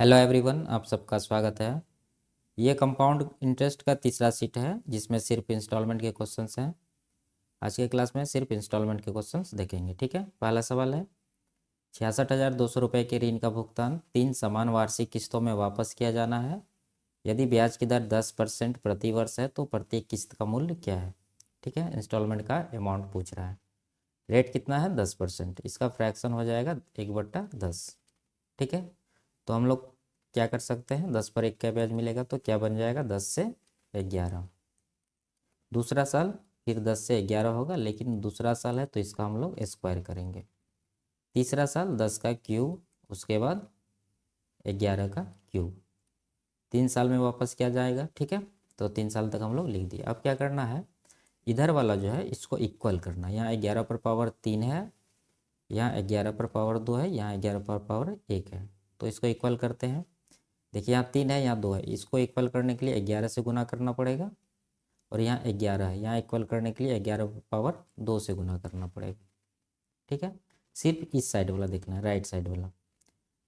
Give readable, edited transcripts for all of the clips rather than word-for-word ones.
Hello everyone, आप सबका स्वागत है। ये कंपाउंड इंटरेस्ट का तीसरा सीट है जिसमें सिर्फ इंस्टॉलमेंट के क्वेश्चंस हैं। आज के क्लास में सिर्फ इंस्टॉलमेंट के क्वेश्चंस देखेंगे। ठीक है, पहला सवाल है 66,200 रुपये के ऋण का भुगतान 3 समान वार्षिक किस्तों में वापस किया जाना है। यदि ब्याज की दर 10% प्रति वर्ष है तो प्रत्येक किस्त का मूल्य क्या है। ठीक है, इंस्टॉलमेंट का अमाउंट पूछ रहा है। रेट कितना है 10%, इसका फ्रैक्शन हो जाएगा 1/10। ठीक है, तो हम लोग क्या कर सकते हैं, 10 पर 1 का ब्याज मिलेगा तो क्या बन जाएगा 10 से 11। दूसरा साल फिर 10 से 11 होगा, लेकिन दूसरा साल है तो इसका हम लोग स्क्वायर करेंगे। तीसरा साल 10 का क्यूब, उसके बाद 11 का क्यूब। 3 साल में वापस किया जाएगा। ठीक है, तो 3 साल तक हम लोग लिख दिए। अब क्या करना है, इधर वाला जो है इसको इक्वल करना है। यहाँ 11 पर पावर 3 है, यहाँ 11 पर पावर 2 है, यहाँ 11 पर पावर 1 है, तो इसको इक्वल करते हैं। देखिए यहाँ 3 है, यहाँ 2 है, इसको इक्वल करने के लिए 11 से गुना करना पड़ेगा। और यहाँ 11 है, यहाँ इक्वल करने के लिए 11 पावर 2 से गुना करना पड़ेगा। ठीक है, सिर्फ इस साइड वाला देखना है, राइट साइड वाला।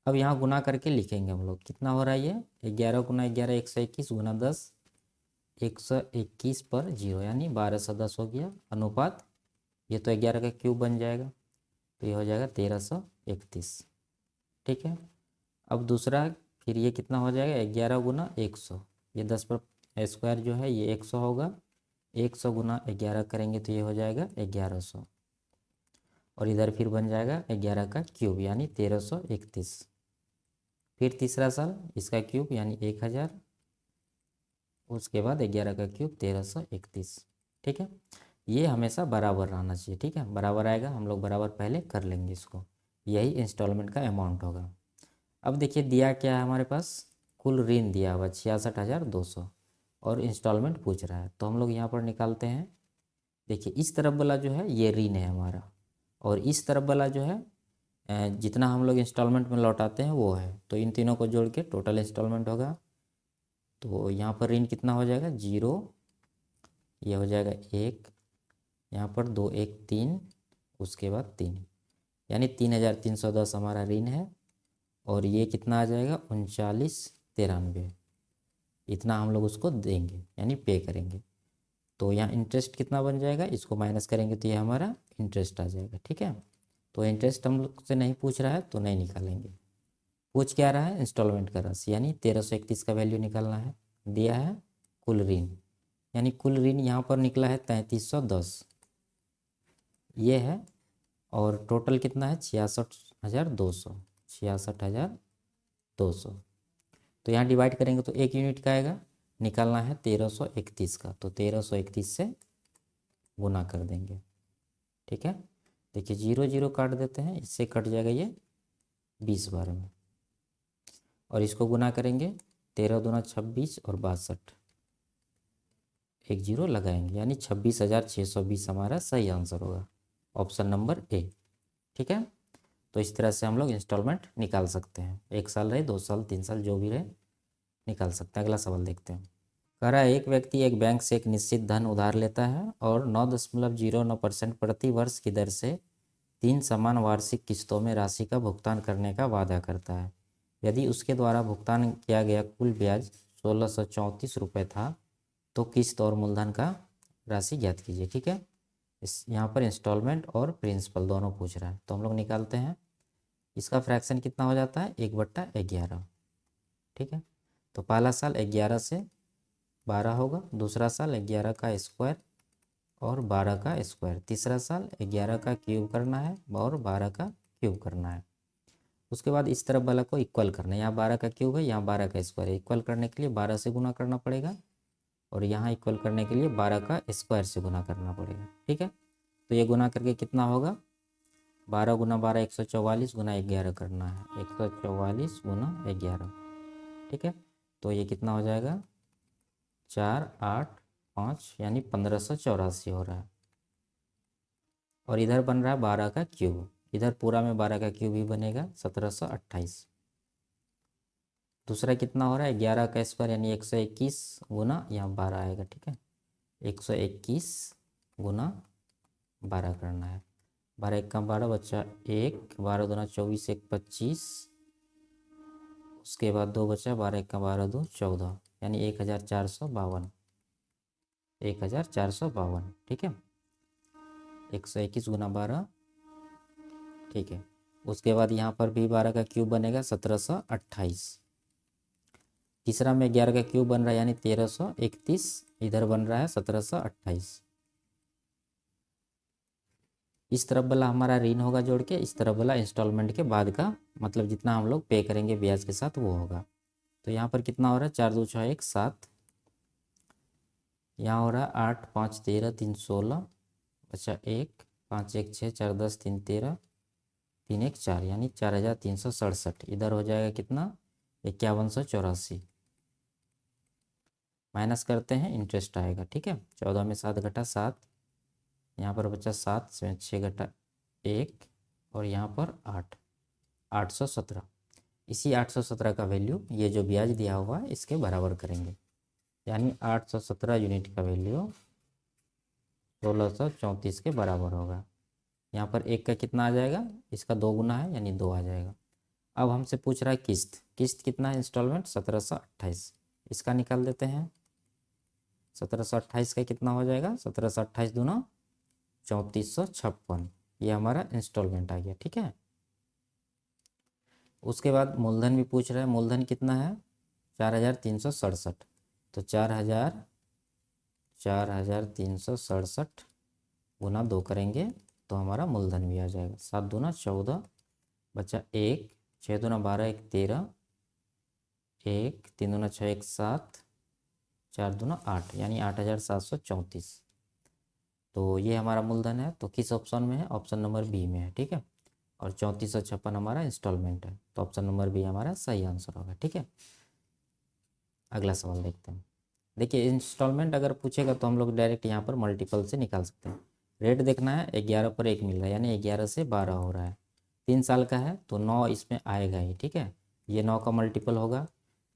अब यहाँ गुना करके लिखेंगे हम लोग, कितना हो रहा है ये 11 गुना 11 121 गुना 10 121/0, यानी 1210 हो गया। अनुपात ये तो 11 का क्यूब बन जाएगा, तो ये हो जाएगा 1331। ठीक है, अब दूसरा फिर ये कितना हो जाएगा 11 गुना 100, ये 10 पर स्क्वायर जो है ये 100 होगा। 100 गुना 11 करेंगे तो ये हो जाएगा 1100। और इधर फिर बन जाएगा 11 का क्यूब यानी 1331। फिर तीसरा साल इसका क्यूब यानी 1000, उसके बाद 11 का क्यूब 1331। ठीक है, ये हमेशा बराबर रहना चाहिए। ठीक है, बराबर आएगा, हम लोग बराबर पहले कर लेंगे इसको, यही इंस्टॉलमेंट का अमाउंट होगा। अब देखिए दिया क्या है हमारे पास, कुल ऋण दिया हुआ 66,200 और इंस्टॉलमेंट पूछ रहा है, तो हम लोग यहाँ पर निकालते हैं। देखिए इस तरफ वाला जो है ये ऋण है हमारा, और इस तरफ वाला जो है जितना हम लोग इंस्टॉलमेंट में लौटाते हैं वो है, तो इन तीनों को जोड़ के टोटल इंस्टॉलमेंट होगा। तो यहाँ पर ऋण कितना हो जाएगा 0, ये हो जाएगा 1, यहाँ पर 2 1 3, उसके बाद 3, यानी 3,310 हमारा ऋण है। और ये कितना आ जाएगा 3993, इतना हम लोग उसको देंगे यानी पे करेंगे। तो यहाँ इंटरेस्ट कितना बन जाएगा, इसको माइनस करेंगे तो ये हमारा इंटरेस्ट आ जाएगा। ठीक है, तो इंटरेस्ट हम लोग से नहीं पूछ रहा है तो नहीं निकालेंगे। पूछ क्या रहा है इंस्टॉलमेंट का राशि, यानी 1331 का वैल्यू निकालना है। दिया है कुल ऋण, यानी कुल ऋण यहाँ पर निकला है 3310, ये है। और टोटल कितना है 66,200, 66,200। तो यहाँ डिवाइड करेंगे तो 1 यूनिट का आएगा, निकालना है 1331 का, तो 1331 से गुना कर देंगे। ठीक है, देखिए 0 0 काट देते हैं, इससे कट जाएगा ये 20 बार में। और इसको गुना करेंगे 13 दूना 26 और 62, 1 0 लगाएंगे, यानी 26,620 हमारा सही आंसर होगा, ऑप्शन नंबर ए। ठीक है, तो इस तरह से हम लोग इंस्टॉलमेंट निकाल सकते हैं, 1 साल रहे 2 साल 3 साल जो भी रहे निकाल सकते हैं। अगला सवाल देखते हैं। कह रहा है एक व्यक्ति एक बैंक से एक निश्चित धन उधार लेता है और 9.09% प्रति वर्ष की दर से 3 समान वार्षिक किस्तों में राशि का भुगतान करने का वादा करता है। यदि उसके द्वारा भुगतान किया गया कुल ब्याज 1634 रुपये था तो किस्त और मूलधन का राशि ज्ञात कीजिए। ठीक है, इस यहाँ पर इंस्टॉलमेंट और प्रिंसिपल दोनों पूछ रहा है, तो हम लोग निकालते हैं। इसका फ्रैक्शन कितना हो जाता है 1/11। ठीक है, तो पहला साल 11 से 12 होगा, दूसरा साल 11 का स्क्वायर और 12 का स्क्वायर, तीसरा साल 11 का क्यूब करना है और 12 का क्यूब करना है। उसके बाद इस तरफ वाला को इक्वल करना है, यहाँ 12 का क्यूब है, यहाँ 12 का स्क्वायर है, इक्वल करने के लिए 12 से गुना करना पड़ेगा, और यहाँ इक्वल करने के लिए 12 का स्क्वायर से गुना करना पड़ेगा। ठीक है, तो ये गुना करके कितना होगा 12 गुना 12 144 गुना 11 करना है, 144 गुना 11। ठीक है, तो ये कितना हो जाएगा 485, यानी 1584 हो रहा है। और इधर बन रहा है 12 का क्यूब, इधर पूरा में 12 का क्यूब ही बनेगा 1728। दूसरा कितना हो रहा है 11 का स्क्वायर यानी 121 गुना यहाँ 12 आएगा। ठीक है, 121 गुना 12 करना है, 12 1 का 12 बच्चा 1, 12 दूना 24 1 25, उसके बाद 2 बचा, 12 1 का 12 2 14, यानी 1452, 1452। ठीक है, 121 गुना 12। ठीक है, उसके बाद यहाँ पर भी 12 का क्यूब बनेगा 1728। तीसरा में 11 का क्यूब बन रहा है यानी 1331, इधर बन रहा है 1728। इस तरफ वाला हमारा ऋण होगा जोड़ के, इस तरफ वाला इंस्टॉलमेंट के बाद का, मतलब जितना हम लोग पे करेंगे ब्याज के साथ वो होगा। तो यहाँ पर कितना हो रहा है, 4 2 6 1 7, यहाँ हो रहा है 8 5 13 3 16, अच्छा 1 5 1 6 4 10 3 13 3 1 4, यानी 4367। इधर हो जाएगा कितना, 5184। माइनस करते हैं, इंटरेस्ट आएगा। ठीक है, 14 में 7 घटा 7, यहाँ पर बचा 7, इसमें 6 घटा 1, और यहाँ पर 8, 817। इसी 817 का वैल्यू ये जो ब्याज दिया हुआ है इसके बराबर करेंगे, यानी 817 यूनिट का वैल्यू 1634 के बराबर होगा। यहाँ पर 1 का कितना आ जाएगा, इसका 2 गुना है यानी 2 आ जाएगा। अब हमसे पूछ रहा है किस्त, किस्त कितना है इंस्टॉलमेंट 1728, इसका निकाल देते हैं। 1728 का कितना हो जाएगा, 1728 दूना 3456, ये हमारा इंस्टॉलमेंट आ गया। ठीक है, उसके बाद मूलधन भी पूछ रहा है, मूलधन कितना है 4367, तो 4367 गुना 2 करेंगे तो हमारा मूलधन भी आ जाएगा। 7 दूना 14, बचा 1, 6 दूना 12 1 13, 1 3 दूना 6 1 7, 4 दूना 8, यानी 8734। तो ये हमारा मूलधन है। तो किस ऑप्शन में है, ऑप्शन नंबर बी में है। ठीक है, और 3456 हमारा इंस्टॉलमेंट है, तो ऑप्शन नंबर बी हमारा सही आंसर होगा। ठीक है, अगला सवाल देखते हैं। देखिए, इंस्टॉलमेंट अगर पूछेगा तो हम लोग डायरेक्ट यहाँ पर मल्टीपल से निकाल सकते हैं। रेट देखना है, 11 पर 1 मिल रहा है, यानी 11 से 12 हो रहा है। 3 साल का है तो 9 इसमें आएगा ही। ठीक है, ये 9 का मल्टीपल होगा।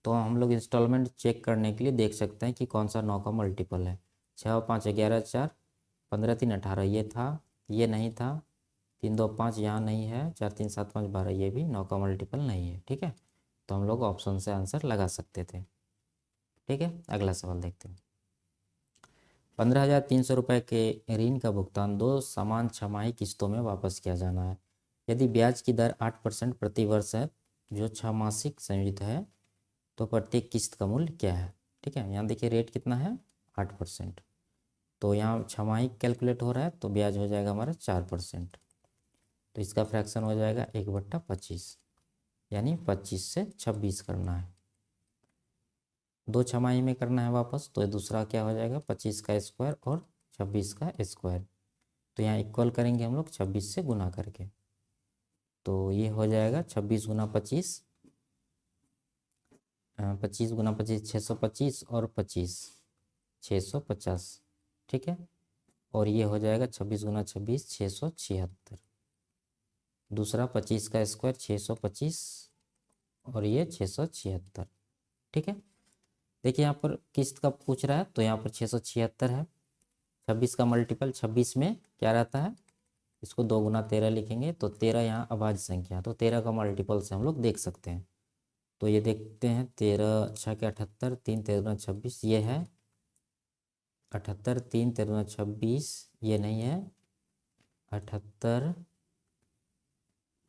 तो हम लोग इंस्टॉलमेंट चेक करने के लिए देख सकते हैं कि कौन सा 9 का मल्टीपल है। 6 और 5 11, 4 15 3 18, ये था, ये नहीं था। 3 2 5 यहाँ नहीं है, 4 3 7 5 12, ये भी 9 का मल्टीपल नहीं है। ठीक है, तो हम लोग ऑप्शन से आंसर लगा सकते थे। ठीक है, अगला सवाल देखते हैं। 15,300 रुपये के ऋण का भुगतान 2 समान छमाही किस्तों में वापस किया जाना है। यदि ब्याज की दर 8% प्रति वर्ष है, जो छमासिक संयुक्त है, तो प्रत्येक किस्त का मूल्य क्या है। ठीक है, यहाँ देखिए रेट कितना है 8%, तो यहाँ छमाही कैलकुलेट हो रहा है तो ब्याज हो जाएगा हमारा 4%, तो इसका फ्रैक्शन हो जाएगा 1/25, यानी 25 से 26 करना है। 2 छमाही में करना है वापस, तो दूसरा क्या हो जाएगा 25 का स्क्वायर और 26 का स्क्वायर, तो यहाँ इक्वल करेंगे हम लोग 26 से गुना करके, तो ये हो जाएगा 26 गुना 25, 25 गुना 25 625, और 25 650। ठीक है, और ये हो जाएगा 26 गुना 26 676, दूसरा 25 का स्क्वायर 625, और ये 676। ठीक है, देखिए यहाँ पर किस्त का पूछ रहा है तो यहाँ पर 676 है। 26 का मल्टीपल 26 में क्या रहता है, इसको 2 गुना 13 लिखेंगे, तो 13 यहाँ अभाज्य संख्या, तो 13 का मल्टीपल से हम लोग देख सकते हैं। तो ये देखते हैं, 13 6 के 78, 3 13 26, ये है 78, 3 13 26, ये नहीं है 78,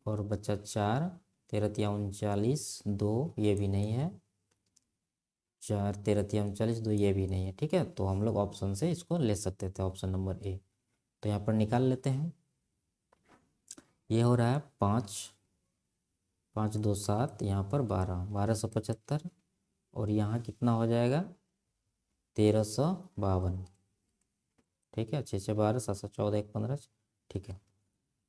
और बचा 4, 13 39 2, ये भी नहीं है, 4 13 39 2, ये भी नहीं है। ठीक है, तो हम लोग ऑप्शन से इसको ले सकते थे, ऑप्शन नंबर ए। तो यहाँ पर निकाल लेते हैं, ये हो रहा है 5 5 2 7, यहाँ पर 12 1275, और यहाँ कितना हो जाएगा 1352। ठीक है, 6 6 12 7 7 14 1 15। ठीक है,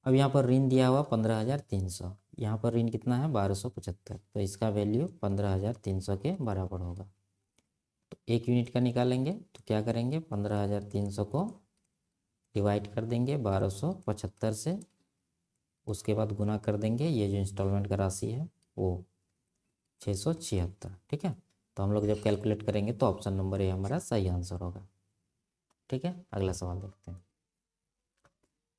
अब यहाँ पर ऋण दिया हुआ 15,300, यहाँ पर ऋण कितना है 1275, तो इसका वैल्यू 15,300 के बराबर होगा। तो 1 यूनिट का निकालेंगे तो क्या करेंगे, 15,300 को डिवाइड कर देंगे 1275 से, उसके बाद गुना कर देंगे ये जो इंस्टॉलमेंट का राशि है वो 676। ठीक है, तो हम लोग जब कैलकुलेट करेंगे तो ऑप्शन नंबर ए हमारा सही आंसर होगा। ठीक है, अगला सवाल देखते हैं।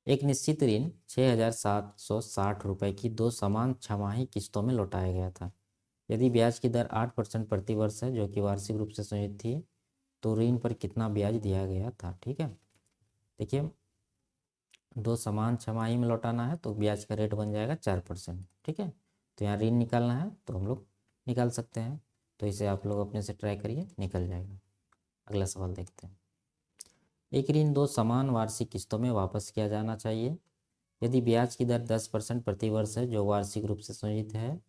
एक निश्चित ऋण 6,760 रुपये की 2 समान छमाही किस्तों में लौटाया गया था। यदि ब्याज की दर 8% प्रति वर्ष है जो कि वार्षिक रूप से संयोजित थी तो ऋण पर कितना ब्याज दिया गया था। ठीक है, देखिए 2 समान छमाही में लौटाना है तो ब्याज का रेट बन जाएगा 4%। ठीक है, तो यहाँ ऋण निकालना है तो हम लोग निकाल सकते हैं, तो इसे आप लोग अपने से ट्राई करिए, निकल जाएगा। अगला सवाल देखते हैं। एक ऋण 2 समान वार्षिक किस्तों में वापस किया जाना चाहिए यदि ब्याज की दर 10% प्रति वर्ष है जो वार्षिक रूप से संयोजित है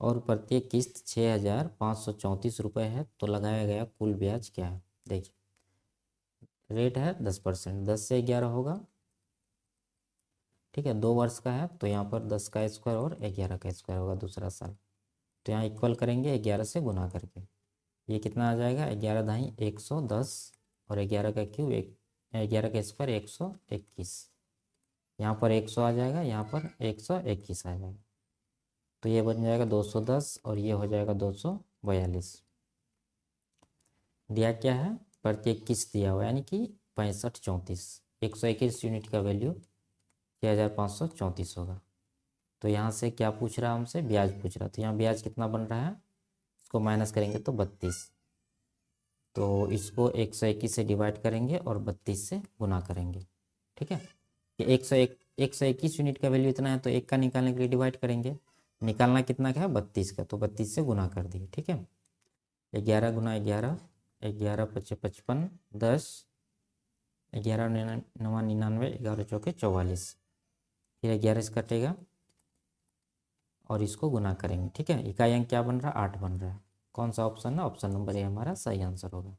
और प्रत्येक किस्त 6,534 रुपये है तो लगाया गया कुल ब्याज क्या है। देखिए रेट है 10%, 10 से 11 होगा। ठीक है, 2 वर्ष का है तो यहाँ पर 10 का स्क्वायर और 11 का स्क्वायर होगा दूसरा साल, तो यहाँ इक्वल करेंगे 11 से गुना करके। ये कितना आ जाएगा, 11 दाई 110 और 11 का क्यूब 11 का स्क्वायर 121। यहाँ पर 100 आ जाएगा, यहाँ पर 121 आ जाएगा, तो ये बन जाएगा 210 और ये हो जाएगा 242। दिया क्या है, प्रत्येक किस्त दिया हुआ यानी कि 6534, 121 यूनिट का वैल्यू 6,534 होगा। तो यहाँ से क्या पूछ रहा है हमसे, ब्याज पूछ रहा है, तो यहाँ ब्याज कितना बन रहा है, इसको माइनस करेंगे तो 32, तो इसको 121 से डिवाइड करेंगे और 32 से गुना करेंगे। ठीक है, कि 121 यूनिट का वैल्यू इतना है तो एक का निकालने के लिए डिवाइड करेंगे, निकालना कितना का है 32 का, तो 32 से गुना कर दिए। ठीक है, 11 गुना 11, 11 पचे 55, 10, 11 नवा 99, 11 चौके 44, फिर 11 से कटेगा और इसको गुना करेंगे। ठीक है, इकाई अंक क्या बन रहा है, 8 बन रहा है। कौन सा ऑप्शन है, ऑप्शन नंबर ए हमारा सही आंसर होगा।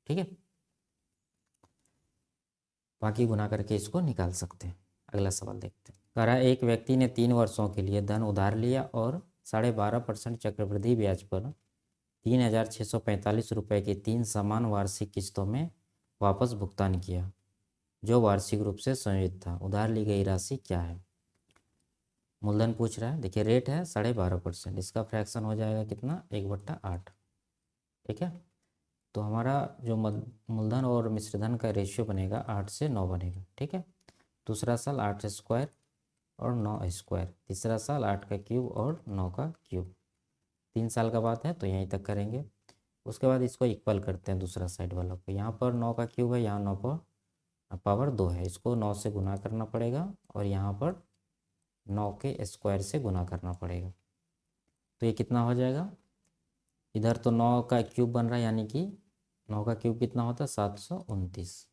ठीक है, बाकी गुना करके इसको निकाल सकते हैं। अगला सवाल देखते हैं। कह रहा है एक व्यक्ति ने 3 वर्षों के लिए धन उधार लिया और 12.5% चक्रवृद्धि ब्याज पर 3,645 रुपये की 3 समान वार्षिक किस्तों में वापस भुगतान किया जो वार्षिक रूप से संयोजित था। उधार ली गई राशि क्या है। मूलधन पूछ रहा है। देखिए रेट है 12.5%, इसका फ्रैक्शन हो जाएगा कितना, 1/8। ठीक है, तो हमारा जो मूलधन और मिश्रधन का रेशियो बनेगा 8 से 9 बनेगा। ठीक है, दूसरा साल 8 स्क्वायर और 9 स्क्वायर, तीसरा साल 8 का क्यूब और 9 का क्यूब। 3 साल का बात है तो यहीं तक करेंगे। उसके बाद इसको इक्वल करते हैं दूसरा साइड वाला को। यहाँ पर 9 का क्यूब है, यहाँ 9 पर पावर 2 है, इसको 9 से गुना करना पड़ेगा और यहाँ पर 9 के स्क्वायर से गुना करना पड़ेगा। तो ये कितना हो जाएगा, इधर तो 9 का क्यूब बन रहा है यानी कि 9 का क्यूब कितना होता है 729,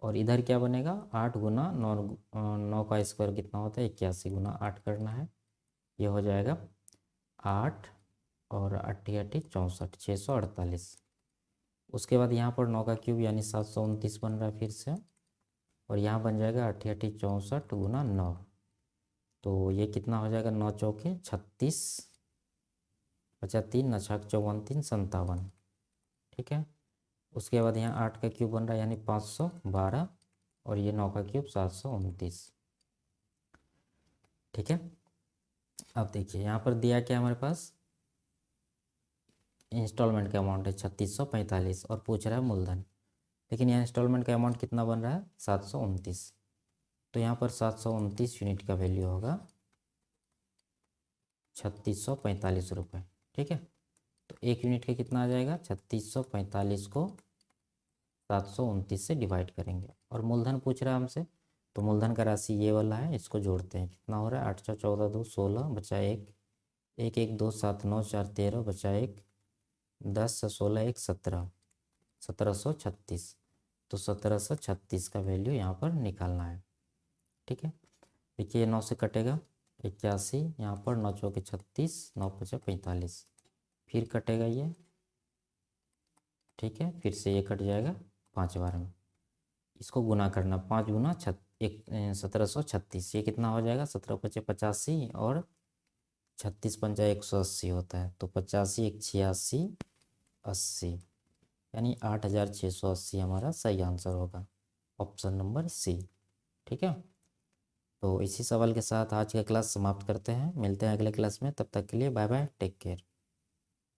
और इधर क्या बनेगा 8 गुना 9 का स्क्वायर कितना होता है 81 गुना 8 करना है। ये हो जाएगा 8 और 8 8 64, 648। उसके बाद यहाँ पर 9 का क्यूब यानी 729 बन रहा है फिर से, और यहाँ बन जाएगा 8 8 64 गुना 9, तो ये कितना हो जाएगा 9 चौके 36, 3 9 छक 54 57। ठीक है, उसके बाद यहाँ 8 का क्यूब बन रहा है यानी 512 और ये 9 का क्यूब 729। ठीक है, अब देखिए यहाँ पर दिया क्या हमारे पास, इंस्टॉलमेंट का अमाउंट है 3645 और पूछ रहा है मूलधन, लेकिन यहाँ इंस्टॉलमेंट का अमाउंट कितना बन रहा है 729, तो यहाँ पर 729 यूनिट का वैल्यू होगा 3645 रुपये। ठीक है, तो 1 यूनिट का कितना आ जाएगा, 3645 को 729 से डिवाइड करेंगे और मूलधन पूछ रहा है हमसे, तो मूलधन का राशि ये वाला है, इसको जोड़ते हैं। कितना हो रहा है 8 4 14 2 16 बचा 1 1 1 2 7 9 4 13 बचा 1 10 16 1 17, 1736, तो 1736 का वैल्यू यहाँ पर निकालना है। ठीक है, देखिए 9 से कटेगा 81, यहाँ पर 9 चौके 36, 9 पचे 45, फिर कटेगा ये। ठीक है, फिर से ये कट जाएगा 5 बार में, इसको गुना करना 5 गुना 1736, ये कितना हो जाएगा 17 पचे 85 और 36 पंजा 180 होता है, तो 85 1 86 80, यानी 8680 हमारा सही आंसर होगा, ऑप्शन नंबर सी। ठीक है, तो इसी सवाल के साथ आज का क्लास समाप्त करते हैं, मिलते हैं अगले क्लास में, तब तक के लिए बाय बाय, टेक केयर।